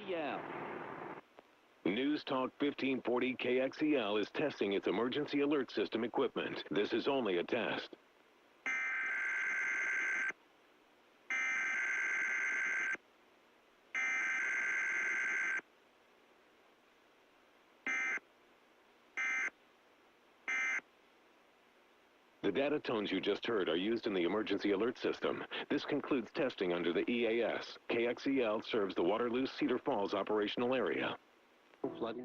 KXEL. News Talk 1540 KXEL is testing its emergency alert system equipment. This is only a test. The data tones you just heard are used in the emergency alert system. This concludes testing under the EAS. KXEL serves the Waterloo Cedar Falls operational area. Flood